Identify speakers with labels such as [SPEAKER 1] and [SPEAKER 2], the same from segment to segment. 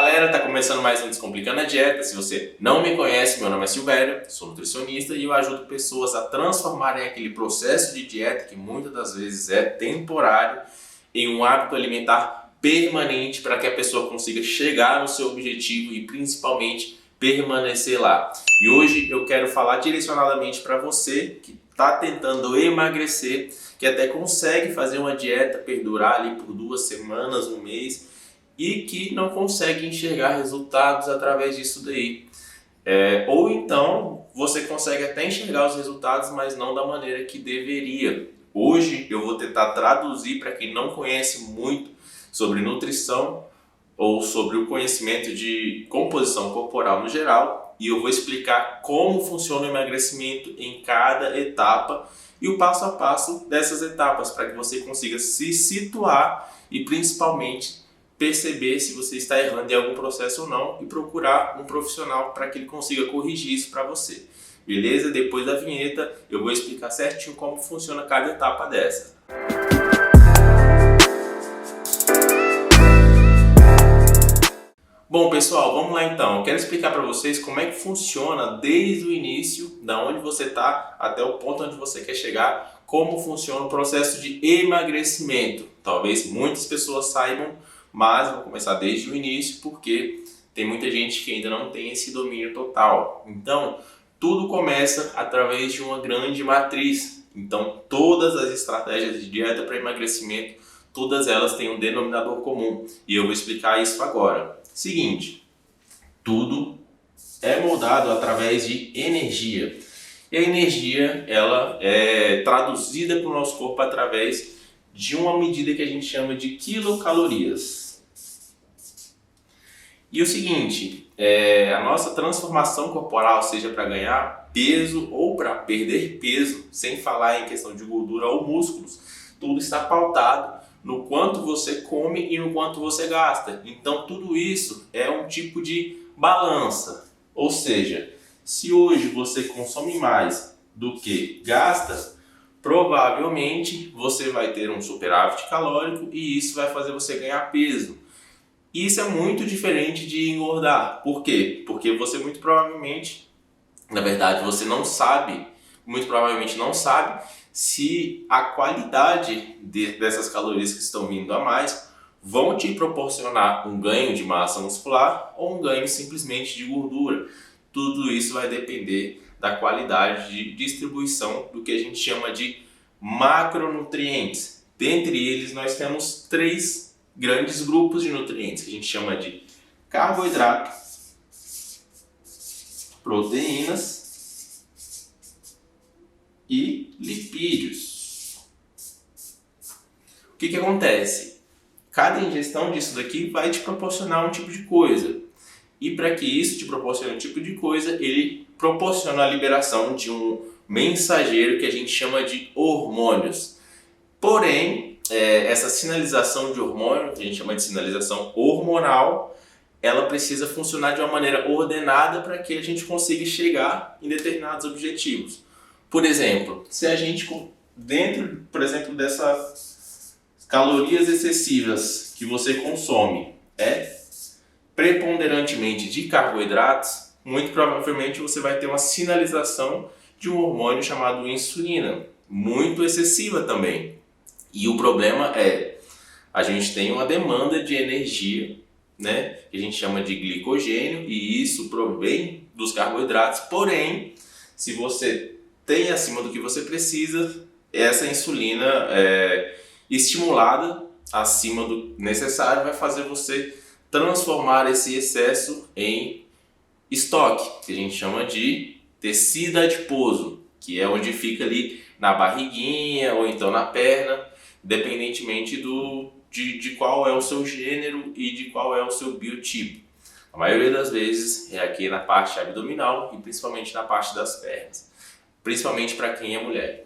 [SPEAKER 1] galera, tá começando mais um Descomplicando a Dieta. Se você não me conhece, meu nome é Silvério, sou nutricionista e eu ajudo pessoas a transformarem aquele processo de dieta que muitas das vezes é temporário em um hábito alimentar permanente para que a pessoa consiga chegar no seu objetivo e principalmente permanecer lá. E hoje eu quero falar direcionadamente para você que está tentando emagrecer, que até consegue fazer uma dieta perdurar ali por 2 semanas, um mês, e que não consegue enxergar resultados através disso daí. Ou então você consegue até enxergar os resultados, mas não da maneira que deveria. Hoje eu vou tentar traduzir para quem não conhece muito sobre nutrição ou sobre o conhecimento de composição corporal no geral, e eu vou explicar como funciona o emagrecimento em cada etapa e o passo a passo dessas etapas para que você consiga se situar e principalmente perceber se você está errando em algum processo ou não e procurar um profissional para que ele consiga corrigir isso para você. Beleza? Depois da vinheta eu vou explicar certinho como funciona cada etapa dessa. Bom pessoal, vamos lá então. Eu quero explicar para vocês como é que funciona desde o início, da onde você está até o ponto onde você quer chegar, como funciona o processo de emagrecimento. Talvez muitas pessoas saibam, mas vou começar desde o início porque tem muita gente que ainda não tem esse domínio total. Então, tudo começa através de uma grande matriz. Então, todas as estratégias de dieta para emagrecimento, todas elas têm um denominador comum. E eu vou explicar isso agora. Seguinte, tudo é moldado através de energia. E a energia, ela é traduzida para o nosso corpo através de uma medida que a gente chama de quilocalorias. E o seguinte, a nossa transformação corporal, seja para ganhar peso ou para perder peso, sem falar em questão de gordura ou músculos, tudo está pautado no quanto você come e no quanto você gasta. Então tudo isso é um tipo de balança. Ou seja, se hoje você consome mais do que gasta, provavelmente você vai ter um superávit calórico e isso vai fazer você ganhar peso. Isso é muito diferente de engordar. Por quê? Porque você muito provavelmente, na verdade você não sabe, muito provavelmente não sabe se a qualidade dessas calorias que estão vindo a mais vão te proporcionar um ganho de massa muscular ou um ganho simplesmente de gordura. Tudo isso vai depender da qualidade de distribuição do que a gente chama de macronutrientes. Dentre eles nós temos 3 grandes grupos de nutrientes que a gente chama de carboidrato, proteínas e lipídios. O que acontece? Cada ingestão disso daqui vai te proporcionar um tipo de coisa. E para que isso te proporcione um tipo de coisa, ele proporciona a liberação de um mensageiro que a gente chama de hormônios. Porém, essa sinalização de hormônio, que a gente chama de sinalização hormonal, ela precisa funcionar de uma maneira ordenada para que a gente consiga chegar em determinados objetivos. Por exemplo, se a gente, dentro, por exemplo, dessas calorias excessivas que você consome, preponderantemente de carboidratos, muito provavelmente você vai ter uma sinalização de um hormônio chamado insulina, muito excessiva também. E o problema a gente tem uma demanda de energia, né, que a gente chama de glicogênio, e isso provém dos carboidratos, porém, se você tem acima do que você precisa, essa insulina estimulada acima do necessário vai fazer você transformar esse excesso em estoque, que a gente chama de tecido adiposo, que é onde fica ali na barriguinha ou então na perna, independentemente de qual é o seu gênero e de qual é o seu biotipo. A maioria das vezes é aqui na parte abdominal e principalmente na parte das pernas, principalmente para quem é mulher.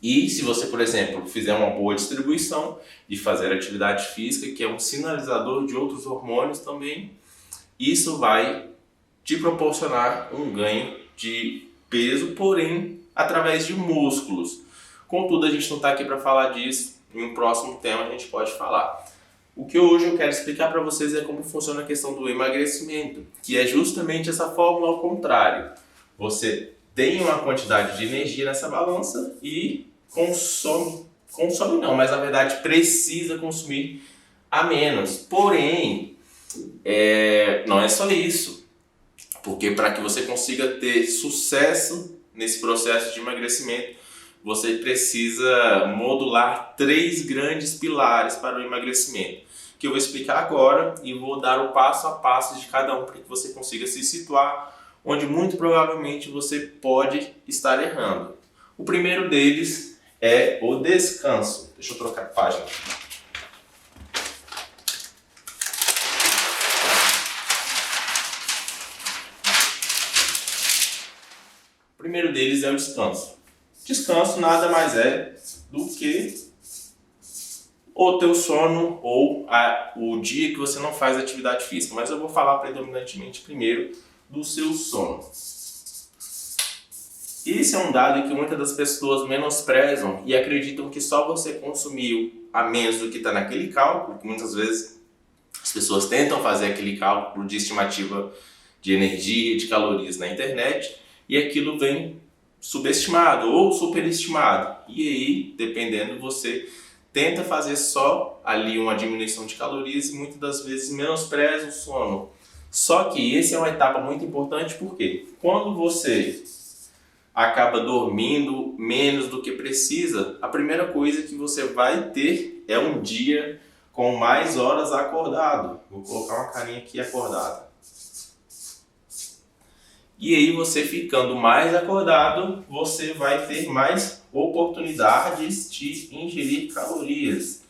[SPEAKER 1] E se você, por exemplo, fizer uma boa distribuição de fazer atividade física, que é um sinalizador de outros hormônios também, isso vai te proporcionar um ganho de peso, porém através de músculos. Contudo, a gente não está aqui para falar disso, em um próximo tema a gente pode falar. O que hoje eu quero explicar para vocês é como funciona a questão do emagrecimento, que é justamente essa fórmula ao contrário. Você tem uma quantidade de energia nessa balança e consome não, mas na verdade precisa consumir a menos. Porém, não é só isso, porque para que você consiga ter sucesso nesse processo de emagrecimento, você precisa modular 3 grandes pilares para o emagrecimento, que eu vou explicar agora e vou dar o passo a passo de cada um para que você consiga se situar onde muito provavelmente você pode estar errando. O primeiro deles é o descanso. Deixa eu trocar a página. O primeiro deles é o descanso. Descanso nada mais é do que o teu sono ou o dia que você não faz atividade física. Mas eu vou falar predominantemente primeiro do seu sono. Esse é um dado que muitas das pessoas menosprezam e acreditam que só você consumiu a menos do que está naquele cálculo, que muitas vezes as pessoas tentam fazer aquele cálculo de estimativa de energia e de calorias na internet e aquilo vem subestimado ou superestimado. E aí, dependendo, você tenta fazer só ali uma diminuição de calorias e muitas das vezes menospreza o sono. Só que essa é uma etapa muito importante porque quando você acaba dormindo menos do que precisa, a primeira coisa que você vai ter é um dia com mais horas acordado. Vou colocar uma carinha aqui acordada. E aí você ficando mais acordado, você vai ter mais oportunidades de ingerir calorias.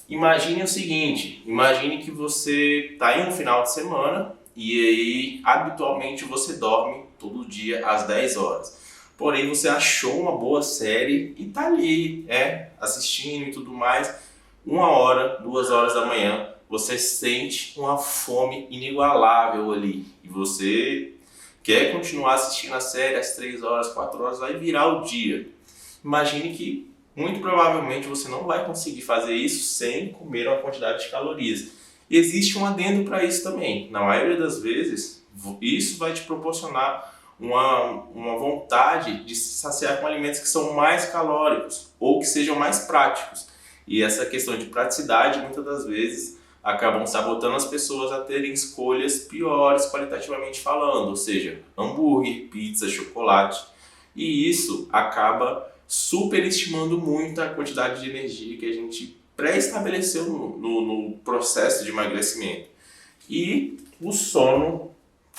[SPEAKER 1] Imagine o seguinte, imagine que você está em um final de semana e aí habitualmente você dorme todo dia às 10 horas. Porém você achou uma boa série e está ali, assistindo e tudo mais. 1h, 2h da manhã, você sente uma fome inigualável ali e você quer continuar assistindo a série às 3 horas, 4 horas, vai virar o dia. Imagine que muito provavelmente você não vai conseguir fazer isso sem comer uma quantidade de calorias. Existe um adendo para isso também. Na maioria das vezes, isso vai te proporcionar uma vontade de se saciar com alimentos que são mais calóricos ou que sejam mais práticos. E essa questão de praticidade, muitas das vezes, acabam sabotando as pessoas a terem escolhas piores qualitativamente falando, ou seja, hambúrguer, pizza, chocolate. E isso acaba superestimando muito a quantidade de energia que a gente pré-estabeleceu no processo de emagrecimento. E o sono,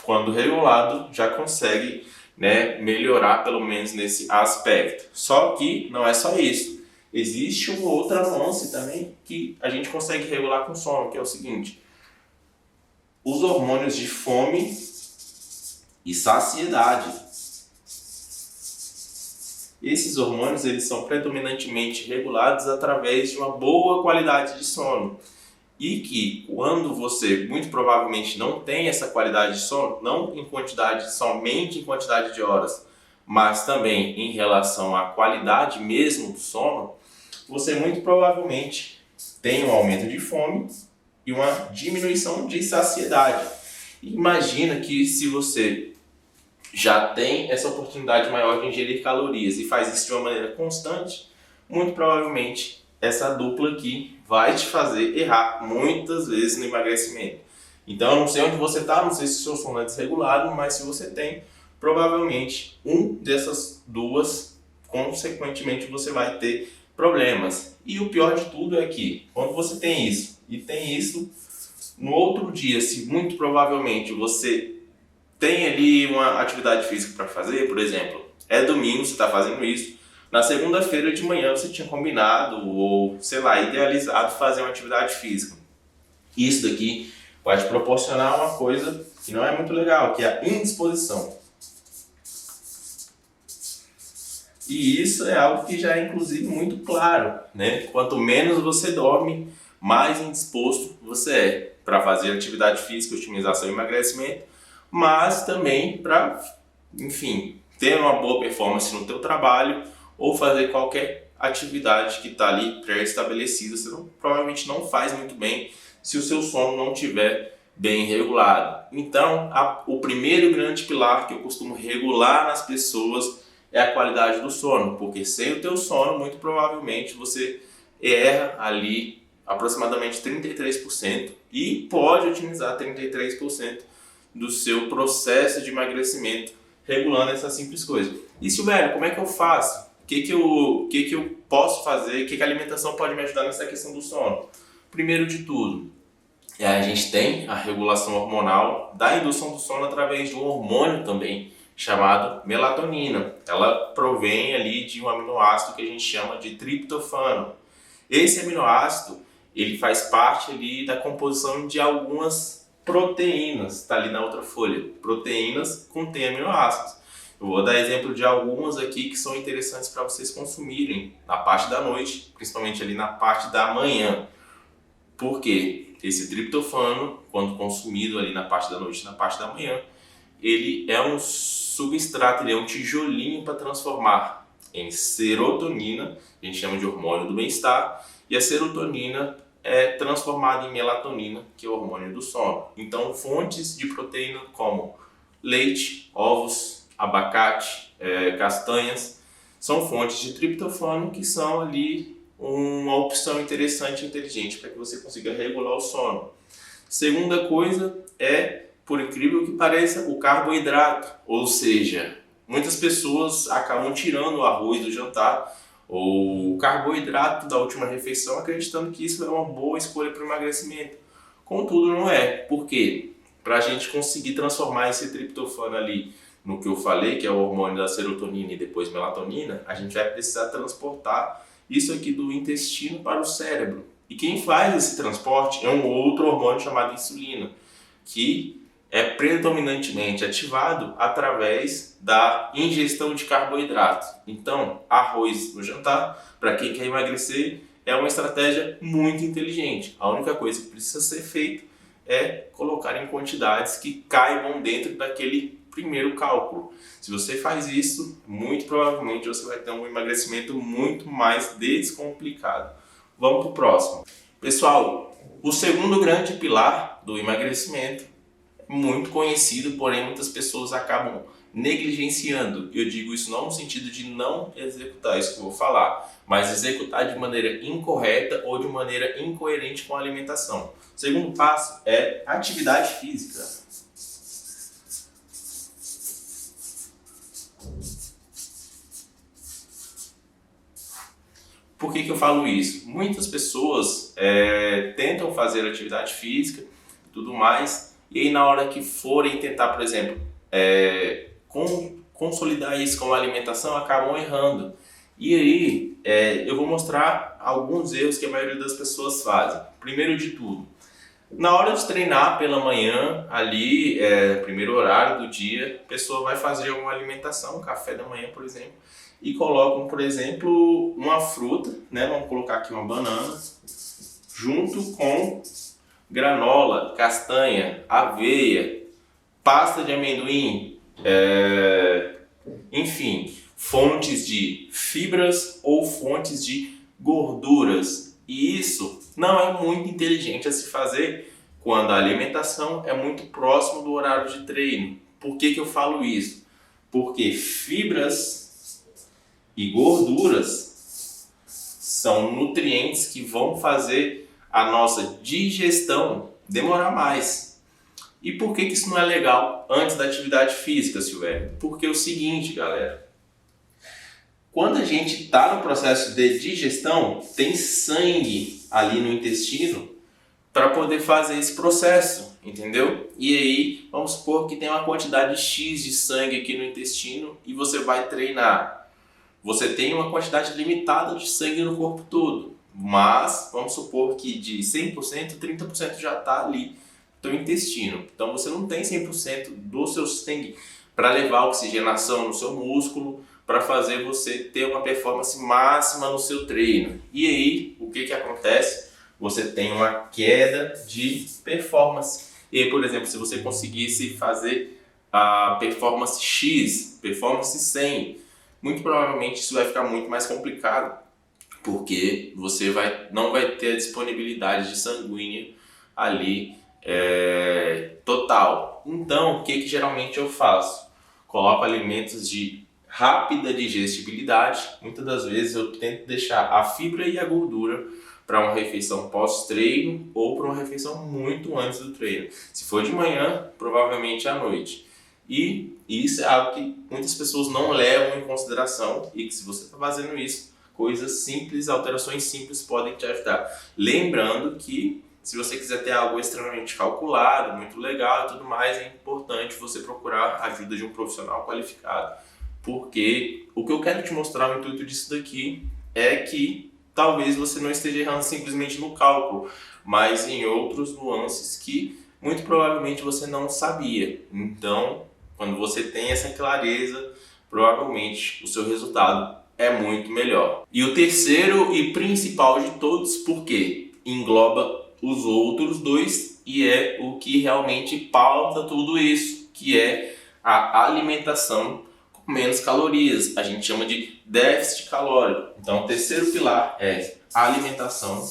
[SPEAKER 1] quando regulado, já consegue melhorar pelo menos nesse aspecto. Só que não é só isso. Existe uma outra nuance também que a gente consegue regular com sono, que é o seguinte: os hormônios de fome e saciedade. Esses hormônios eles são predominantemente regulados através de uma boa qualidade de sono. E que quando você muito provavelmente não tem essa qualidade de sono, não em quantidade, somente em quantidade de horas, mas também em relação à qualidade mesmo do sono, você muito provavelmente tem um aumento de fome e uma diminuição de saciedade. Imagina que se você já tem essa oportunidade maior de ingerir calorias e faz isso de uma maneira constante, muito provavelmente essa dupla aqui vai te fazer errar muitas vezes no emagrecimento. Então eu não sei onde você está, não sei se o seu sono é desregulado, mas se você tem, provavelmente dessas duas, consequentemente você vai ter problemas. E o pior de tudo é que quando você tem isso e tem isso, no outro dia, se muito provavelmente você tem ali uma atividade física para fazer, por exemplo, é domingo, você está fazendo isso, na segunda-feira de manhã você tinha combinado ou, sei lá, idealizado fazer uma atividade física. Isso daqui vai te proporcionar uma coisa que não é muito legal, que é a indisposição. E isso é algo que já é inclusive muito claro, né? Quanto menos você dorme, mais indisposto você é para fazer atividade física, otimizar seu emagrecimento, mas também para, enfim, ter uma boa performance no teu trabalho ou fazer qualquer atividade que está ali pré-estabelecida. Você provavelmente não faz muito bem se o seu sono não estiver bem regulado. Então, o primeiro grande pilar que eu costumo regular nas pessoas é a qualidade do sono, porque sem o teu sono, muito provavelmente você erra ali aproximadamente 33% e pode otimizar 33% do seu processo de emagrecimento regulando essa simples coisa. E Silvério, como é que eu faço? O que eu posso fazer? O que a alimentação pode me ajudar nessa questão do sono? Primeiro de tudo, a gente tem a regulação hormonal da indução do sono através de um hormônio também, chamado melatonina. Ela provém ali de um aminoácido que a gente chama de triptofano. Esse aminoácido, ele faz parte ali da composição de algumas proteínas, está ali na outra folha. Proteínas contêm aminoácidos. Eu vou dar exemplo de algumas aqui que são interessantes para vocês consumirem na parte da noite, principalmente ali na parte da manhã. Por quê? Esse triptofano, quando consumido ali na parte da noite e na parte da manhã, ele é um substrato, ele é um tijolinho para transformar em serotonina, a gente chama de hormônio do bem-estar, e a serotonina é transformada em melatonina, que é o hormônio do sono. Então, fontes de proteína como leite, ovos, abacate, castanhas, são fontes de triptofano que são ali uma opção interessante e inteligente para que você consiga regular o sono. Segunda coisa é, por incrível que pareça, o carboidrato, ou seja, muitas pessoas acabam tirando o arroz do jantar ou o carboidrato da última refeição acreditando que isso é uma boa escolha para o emagrecimento. Contudo, não é. Por quê? Para a gente conseguir transformar esse triptofano ali no que eu falei, que é o hormônio da serotonina e depois melatonina, a gente vai precisar transportar isso aqui do intestino para o cérebro. E quem faz esse transporte é um outro hormônio chamado insulina, que é predominantemente ativado através da ingestão de carboidratos. Então, arroz no jantar, para quem quer emagrecer, é uma estratégia muito inteligente. A única coisa que precisa ser feita é colocar em quantidades que caibam dentro daquele primeiro cálculo. Se você faz isso, muito provavelmente você vai ter um emagrecimento muito mais descomplicado. Vamos para o próximo. Pessoal, o segundo grande pilar do emagrecimento é muito conhecido, porém muitas pessoas acabam negligenciando. Eu digo isso não no sentido de não executar isso que eu vou falar, mas executar de maneira incorreta ou de maneira incoerente com a alimentação. O segundo passo é atividade física. Por que eu falo isso? Muitas pessoas tentam fazer atividade física e tudo mais, e aí na hora que forem tentar, por exemplo, consolidar isso com a alimentação, acabam errando. E aí eu vou mostrar alguns erros que a maioria das pessoas fazem. Primeiro de tudo, na hora de treinar pela manhã, ali, primeiro horário do dia, a pessoa vai fazer uma alimentação, um café da manhã, por exemplo, e colocam, por exemplo, uma fruta, né? Vamos colocar aqui uma banana, junto com granola, castanha, aveia, pasta de amendoim, enfim, fontes de fibras ou fontes de gorduras. E isso não é muito inteligente a se fazer quando a alimentação é muito próximo do horário de treino. Por que eu falo isso? Porque fibras e gorduras são nutrientes que vão fazer a nossa digestão demorar mais. E por que isso não é legal antes da atividade física, Silvério? Porque é o seguinte, galera. Quando a gente está no processo de digestão, tem sangue ali no intestino para poder fazer esse processo, entendeu? E aí, vamos supor que tem uma quantidade X de sangue aqui no intestino e você vai treinar. Você tem uma quantidade limitada de sangue no corpo todo, mas vamos supor que de 100%, 30% já está ali no intestino. Então você não tem 100% do seu sangue para levar oxigenação no seu músculo, para fazer você ter uma performance máxima no seu treino. E aí, o que acontece? Você tem uma queda de performance. E aí, por exemplo, se você conseguisse fazer a performance X, performance 100, muito provavelmente isso vai ficar muito mais complicado porque você não vai ter a disponibilidade de sanguínea ali total. Então, o que geralmente eu faço? Coloco alimentos de rápida digestibilidade. Muitas das vezes eu tento deixar a fibra e a gordura para uma refeição pós-treino ou para uma refeição muito antes do treino. Se for de manhã, provavelmente à noite. E isso é algo que muitas pessoas não levam em consideração e que, se você está fazendo isso, coisas simples, alterações simples podem te ajudar. Lembrando que, se você quiser ter algo extremamente calculado, muito legal e tudo mais, é importante você procurar a ajuda de um profissional qualificado. Porque o que eu quero te mostrar, o intuito disso daqui, é que talvez você não esteja errando simplesmente no cálculo, mas em outros nuances que muito provavelmente você não sabia. Então, quando você tem essa clareza, provavelmente o seu resultado é muito melhor. E o terceiro e principal de todos, porque engloba os outros dois e é o que realmente pauta tudo isso, que é a alimentação com menos calorias. A gente chama de déficit calórico. Então, o terceiro pilar é a alimentação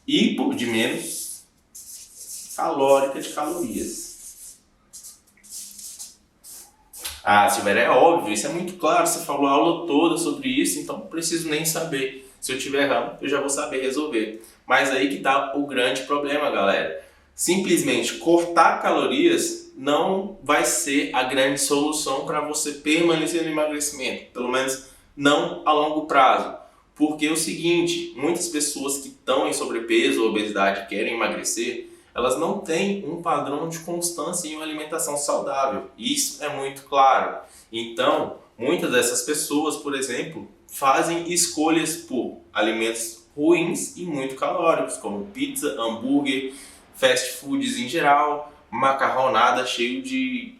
[SPEAKER 1] hipo de menos calórica de calorias. Silvério, é óbvio, isso é muito claro, você falou a aula toda sobre isso, então não preciso nem saber. Se eu estiver errando, eu já vou saber resolver. Mas aí que está o grande problema, galera. Simplesmente cortar calorias não vai ser a grande solução para você permanecer no emagrecimento, pelo menos não a longo prazo. Porque é o seguinte, muitas pessoas que estão em sobrepeso ou obesidade e querem emagrecer, elas não têm um padrão de constância em uma alimentação saudável. Isso é muito claro. Então, muitas dessas pessoas, por exemplo, fazem escolhas por alimentos ruins e muito calóricos, como pizza, hambúrguer, fast foods em geral, macarronada cheio de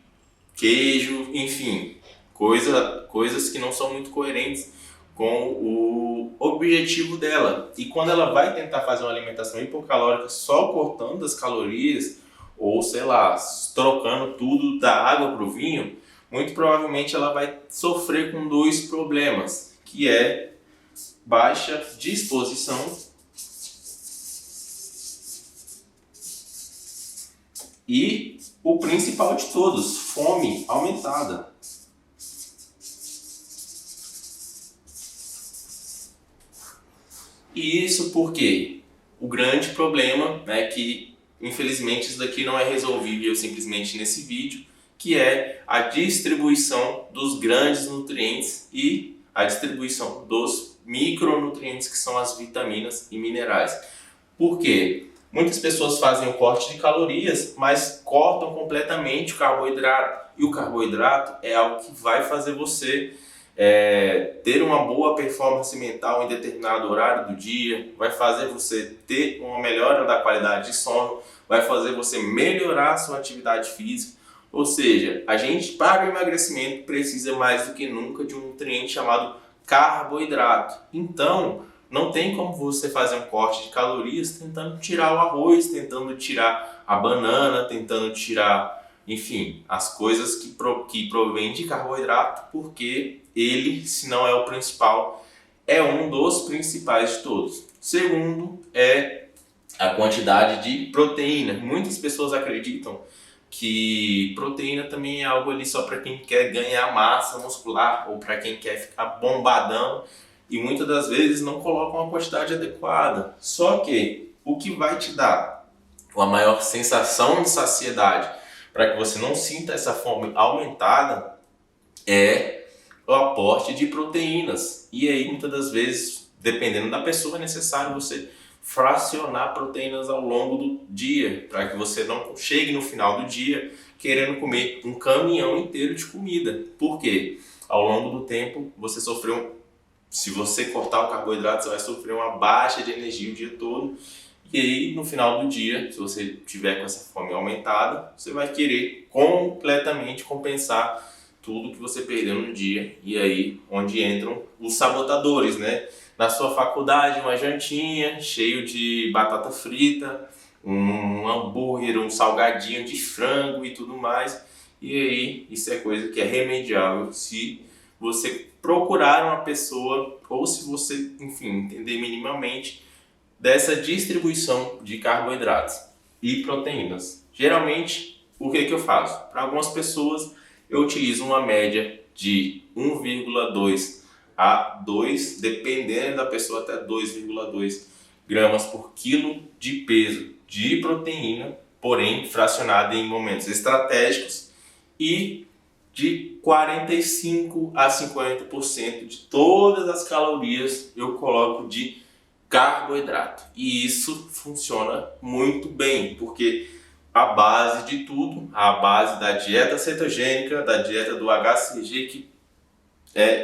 [SPEAKER 1] queijo, enfim, coisas que não são muito coerentes com o objetivo dela. E quando ela vai tentar fazer uma alimentação hipocalórica só cortando as calorias, ou sei lá, trocando tudo da água para o vinho, muito provavelmente ela vai sofrer com dois problemas, que é baixa disposição e o principal de todos, fome aumentada. E isso porque o grande problema, né, que infelizmente isso daqui não é resolvível simplesmente nesse vídeo, que é a distribuição dos grandes nutrientes e a distribuição dos micronutrientes, que são as vitaminas e minerais. Por quê? Muitas pessoas fazem o corte de calorias, mas cortam completamente o carboidrato. E o carboidrato é algo que vai fazer você ter uma boa performance mental em determinado horário do dia, vai fazer você ter uma melhora da qualidade de sono, vai fazer você melhorar a sua atividade física. Ou seja, a gente, para o emagrecimento, precisa mais do que nunca de um nutriente chamado carboidrato. Então, não tem como você fazer um corte de calorias tentando tirar o arroz, tentando tirar a banana, tentando tirar, enfim, as coisas que provêm de carboidrato, porque ele, se não é o principal, é um dos principais de todos. Segundo é a quantidade de proteína. Muitas pessoas acreditam que proteína também é algo ali só para quem quer ganhar massa muscular ou para quem quer ficar bombadão, e muitas das vezes não colocam a quantidade adequada. Só que o que vai te dar uma maior sensação de saciedade para que você não sinta essa fome aumentada é o aporte de proteínas. E aí, muitas das vezes, dependendo da pessoa, é necessário você fracionar proteínas ao longo do dia, para que você não chegue no final do dia querendo comer um caminhão inteiro de comida. Por quê? Ao longo do tempo, se você cortar o carboidrato, você vai sofrer uma baixa de energia o dia todo. E aí, no final do dia, se você tiver com essa fome aumentada, você vai querer completamente compensar tudo que você perdeu no dia. E aí, onde entram os sabotadores, né? Na sua faculdade, uma jantinha cheio de batata frita, um hambúrguer, um salgadinho de frango e tudo mais. E aí, isso é coisa que é remediável se você procurar uma pessoa, ou se você, enfim, entender minimamente dessa distribuição de carboidratos e proteínas. Geralmente, o que eu faço? Para algumas pessoas, eu utilizo uma média de 1,2 a 2, dependendo da pessoa, até 2,2 gramas por quilo de peso de proteína, porém fracionada em momentos estratégicos, e de 45 a 50% de todas as calorias eu coloco de carboidrato. E isso funciona muito bem, porque a base de tudo, a base da dieta cetogênica, da dieta do HCG, que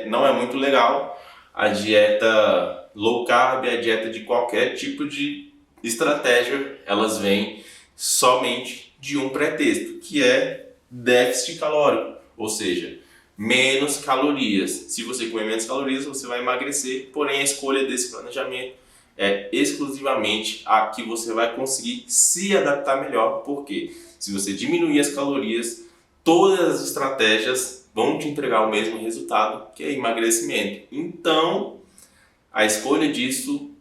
[SPEAKER 1] não é muito legal, a dieta low carb, a dieta de qualquer tipo de estratégia, elas vêm somente de um pretexto, que é déficit calórico, ou seja, menos calorias. Se você comer menos calorias, você vai emagrecer, porém a escolha desse planejamento é exclusivamente a que você vai conseguir se adaptar melhor, porque se você diminuir as calorias, todas as estratégias vão te entregar o mesmo resultado, que é emagrecimento. Então, a escolha disso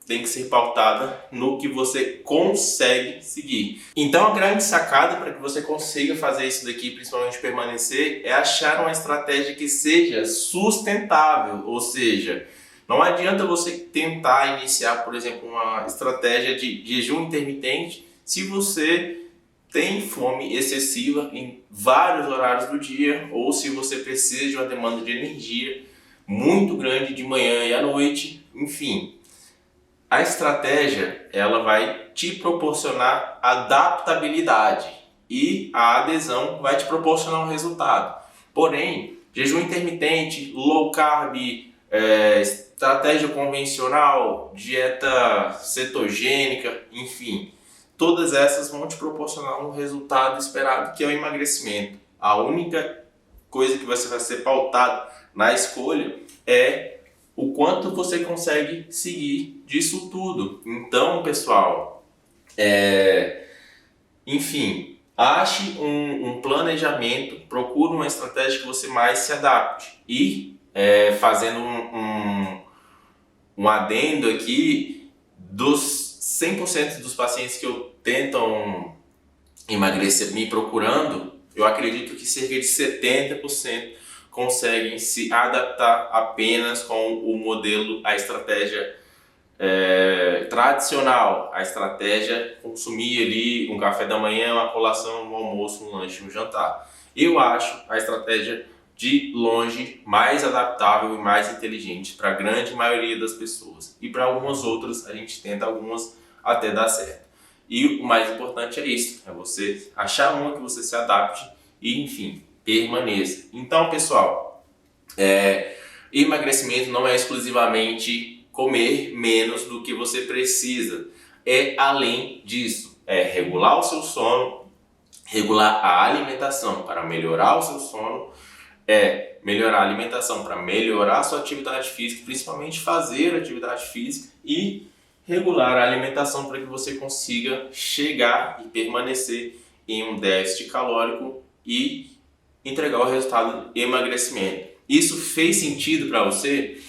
[SPEAKER 1] tem que ser pautada no que você consegue seguir. Então, a grande sacada para que você consiga fazer isso daqui, principalmente permanecer, é achar uma estratégia que seja sustentável, ou seja, não adianta você tentar iniciar, por exemplo, uma estratégia de jejum intermitente se você tem fome excessiva em vários horários do dia, ou se você precisa de uma demanda de energia muito grande de manhã e à noite, enfim. A estratégia, ela vai te proporcionar adaptabilidade e a adesão vai te proporcionar um resultado. Porém, jejum intermitente, low carb, estratégia convencional, dieta cetogênica, enfim, todas essas vão te proporcionar um resultado esperado, que é o emagrecimento. A única coisa que você vai ser pautado na escolha é o quanto você consegue seguir disso tudo. Então, pessoal, enfim, ache um planejamento, procure uma estratégia que você mais se adapte. E fazendo um adendo aqui, dos 100% dos pacientes que eu tentam emagrecer me procurando, eu acredito que cerca de 70% conseguem se adaptar apenas com o modelo, a estratégia tradicional, a estratégia consumir ali um café da manhã, uma colação, um almoço, um lanche, um jantar. Eu acho a estratégia de longe mais adaptável e mais inteligente para a grande maioria das pessoas. E para algumas outras, a gente tenta algumas até dar certo. E o mais importante é isso, é você achar uma que você se adapte e, enfim, permaneça. Então, pessoal, emagrecimento não é exclusivamente comer menos do que você precisa. É além disso, é regular o seu sono, regular a alimentação para melhorar o seu sono, melhorar a alimentação para melhorar a sua atividade física, principalmente fazer atividade física, e regular a alimentação para que você consiga chegar e permanecer em um déficit calórico e entregar o resultado de emagrecimento. Isso fez sentido para você?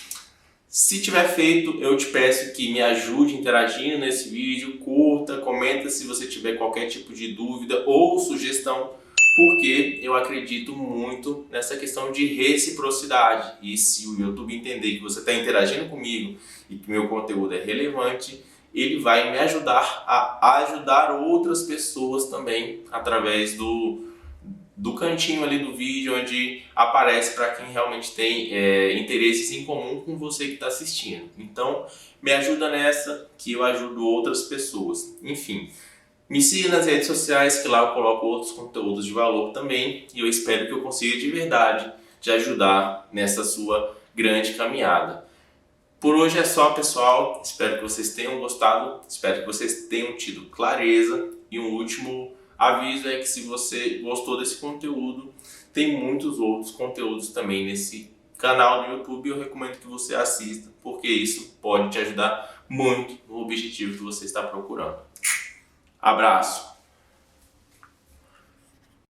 [SPEAKER 1] Se tiver feito, eu te peço que me ajude interagindo nesse vídeo, curta, comenta se você tiver qualquer tipo de dúvida ou sugestão, porque eu acredito muito nessa questão de reciprocidade. E se o YouTube entender que você está interagindo comigo e que meu conteúdo é relevante, ele vai me ajudar a ajudar outras pessoas também através do cantinho ali do vídeo, onde aparece para quem realmente tem interesses em comum com você que está assistindo. Então, me ajuda nessa, que eu ajudo outras pessoas. Enfim, me siga nas redes sociais, que lá eu coloco outros conteúdos de valor também, e eu espero que eu consiga de verdade te ajudar nessa sua grande caminhada. Por hoje é só, pessoal. Espero que vocês tenham gostado, espero que vocês tenham tido clareza. E um último aviso é que, se você gostou desse conteúdo, tem muitos outros conteúdos também nesse canal do YouTube. Eu recomendo que você assista, porque isso pode te ajudar muito no objetivo que você está procurando. Abraço!